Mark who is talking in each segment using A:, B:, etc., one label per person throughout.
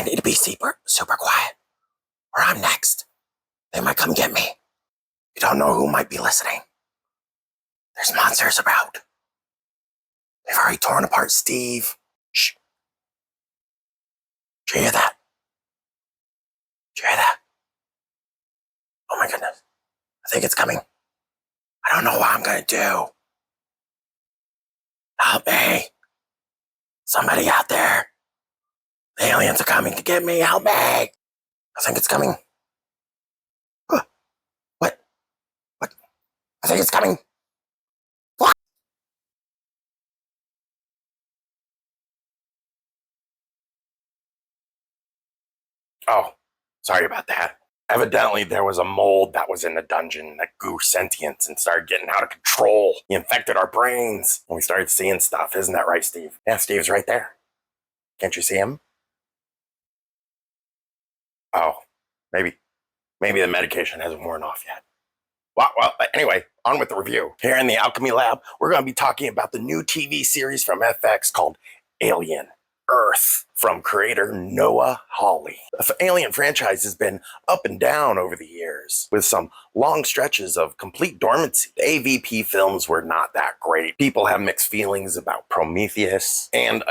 A: I need to be super quiet, or I'm next. They might come get me. You don't know who might be listening. There's monsters about. They've already torn apart Steve. Shh. Did you hear that? Did you hear that? Oh my goodness. I think it's coming. I don't know what I'm gonna do. Help me. Somebody out there. The aliens are coming to get me. Help me. I think it's coming. What? What? I think it's coming. What? Oh, sorry about that. Evidently, there was a mold that was in the dungeon that grew sentience and started getting out of control. He infected our brains, and we started seeing stuff. Isn't that right, Steve? Yeah, Steve's right there. Can't you see him? Oh, maybe the medication hasn't worn off yet. Well, anyway, on with the review. Here in the Alchemy Lab, we're going to be talking about the new TV series from FX called Alien Earth from creator Noah Hawley. The Alien franchise has been up and down over the years, with some long stretches of complete dormancy. The AVP films were not that great. People have mixed feelings about Prometheus and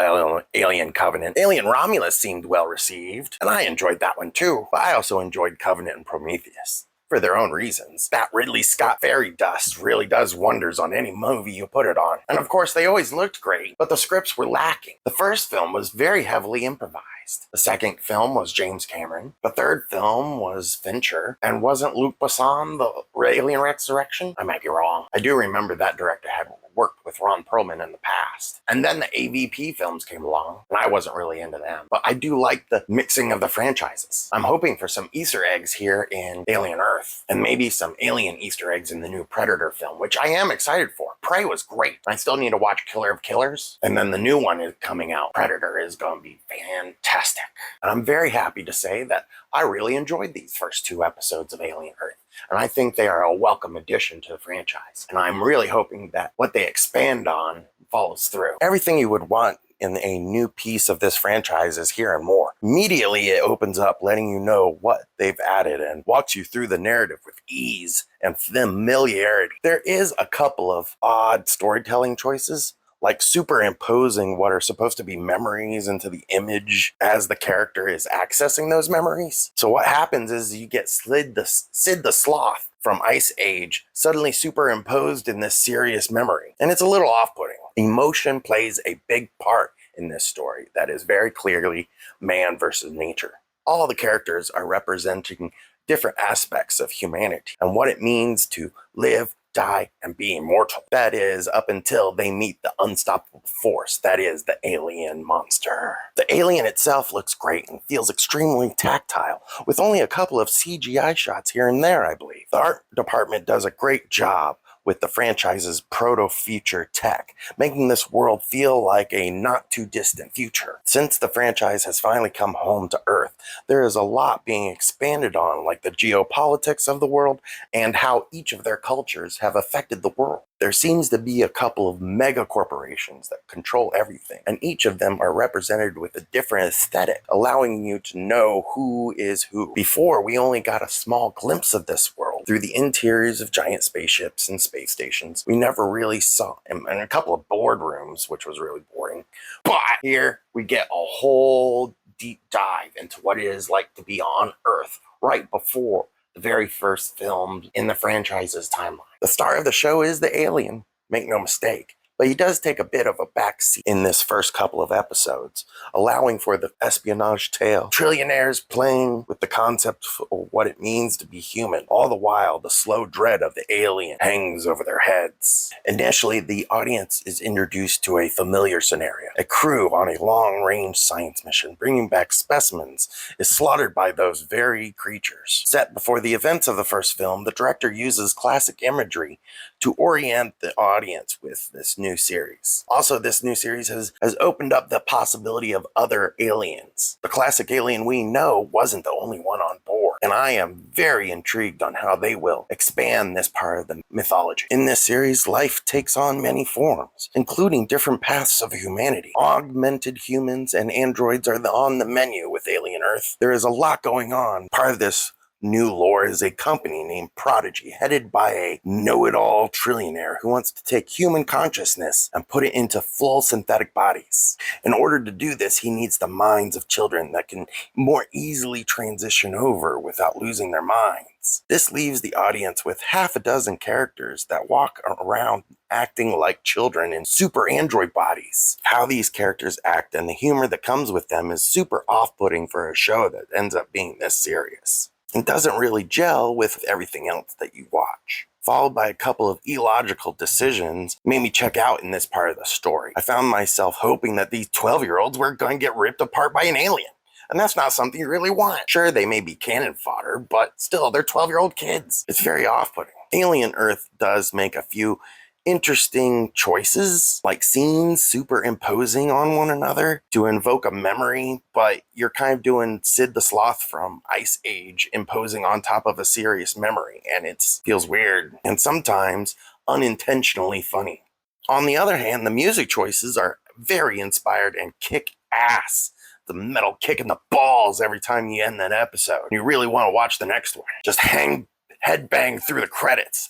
A: Alien Covenant. Alien Romulus seemed well received, and I enjoyed that one too. But I also enjoyed Covenant and Prometheus. For their own reasons. That Ridley Scott fairy dust really does wonders on any movie you put it on. And of course, they always looked great, but the scripts were lacking. The first film was very heavily improvised. The second film was James Cameron. The third film was Fincher. And wasn't Luc Besson the Alien Resurrection? I might be wrong. I do remember that director had worked with Ron Perlman in the past. And then the AVP films came along, and I wasn't really into them. But I do like the mixing of the franchises. I'm hoping for some Easter eggs here in Alien Earth, and maybe some alien Easter eggs in the new Predator film, which I am excited for. Prey was great. I still need to watch Killer of Killers, and then the new one is coming out. Predator is going to be fantastic. And I'm very happy to say that I really enjoyed these first two episodes of Alien Earth. And I think they are a welcome addition to the franchise. And I'm really hoping that what they expand on follows through. Everything you would want in a new piece of this franchise is here and more. Immediately, it opens up letting you know what they've added and walks you through the narrative with ease and familiarity. There is a couple of odd storytelling choices, like superimposing what are supposed to be memories into the image as the character is accessing those memories. So what happens is you get Sid the Sloth from Ice Age suddenly superimposed in this serious memory. And it's a little off-putting. Emotion plays a big part in this story that is very clearly man versus nature. All the characters are representing different aspects of humanity and what it means to live, die, and be immortal. That is, up until they meet the unstoppable force that is the alien monster. The alien itself looks great and feels extremely tactile, with only a couple of CGI shots here and there, I believe. The art department does a great job with the franchise's proto-future tech, making this world feel like a not-too-distant future. Since the franchise has finally come home to Earth, there is a lot being expanded on, like the geopolitics of the world and how each of their cultures have affected the world. There seems to be a couple of mega corporations that control everything, and each of them are represented with a different aesthetic, allowing you to know who is who. Before, we only got a small glimpse of this world through the interiors of giant spaceships and space stations. We never really saw, and a couple of boardrooms, which was really boring. But here, we get a whole deep dive into what it is like to be on Earth right before the very first film in the franchise's timeline. The star of the show is the alien, make no mistake, but he does take a bit of a backseat in this first couple of episodes, allowing for the espionage tale, trillionaires playing with the concept of what it means to be human. All the while, the slow dread of the alien hangs over their heads. Initially, the audience is introduced to a familiar scenario. A crew on a long-range science mission bringing back specimens is slaughtered by those very creatures. Set before the events of the first film, the director uses classic imagery to orient the audience with this new series. Also, this new series has opened up the possibility of other aliens. The classic alien we know wasn't the only one on board, and I am very intrigued on how they will expand this part of the mythology. In this series, life takes on many forms, including different paths of humanity. Augmented humans and androids are on the menu with Alien Earth. There is a lot going on. Part of this new lore is a company named Prodigy, headed by a know-it-all trillionaire who wants to take human consciousness and put it into full synthetic bodies. In order to do this, he needs the minds of children that can more easily transition over without losing their minds. This leaves the audience with half a dozen characters that walk around acting like children in super android bodies. How these characters act and the humor that comes with them is super off-putting for a show that ends up being this serious. It doesn't really gel with everything else that you watch. Followed by a couple of illogical decisions made me check out in this part of the story. I found myself hoping that these 12-year-olds were going to get ripped apart by an alien. And that's not something you really want. Sure, they may be cannon fodder, but still, they're 12-year-old kids. It's very off-putting. Alien Earth does make a few interesting choices, like scenes superimposing on one another to invoke a memory, but you're kind of doing Sid the Sloth from Ice Age imposing on top of a serious memory, and it feels weird and sometimes unintentionally funny. On the other hand, the music choices are very inspired and kick ass. The metal kick in the balls every time you end that episode. You really want to watch the next one. Just headbang through the credits.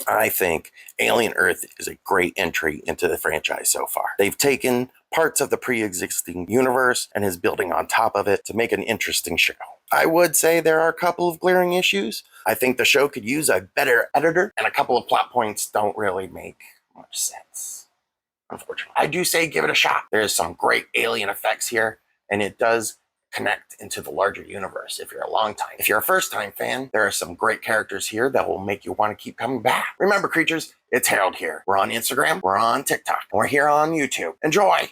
A: I think Alien Earth is a great entry into the franchise so far. They've taken parts of the pre-existing universe and is building on top of it to make an interesting show. I would say there are a couple of glaring issues. I think the show could use a better editor, and a couple of plot points don't really make much sense. Unfortunately, I do say give it a shot. There's some great alien effects here, and it does connect into the larger universe if you're a long time. If you're a first time fan, there are some great characters here that will make you want to keep coming back. Remember, creatures, it's Harrold here. We're on Instagram, we're on TikTok, and we're here on YouTube. Enjoy!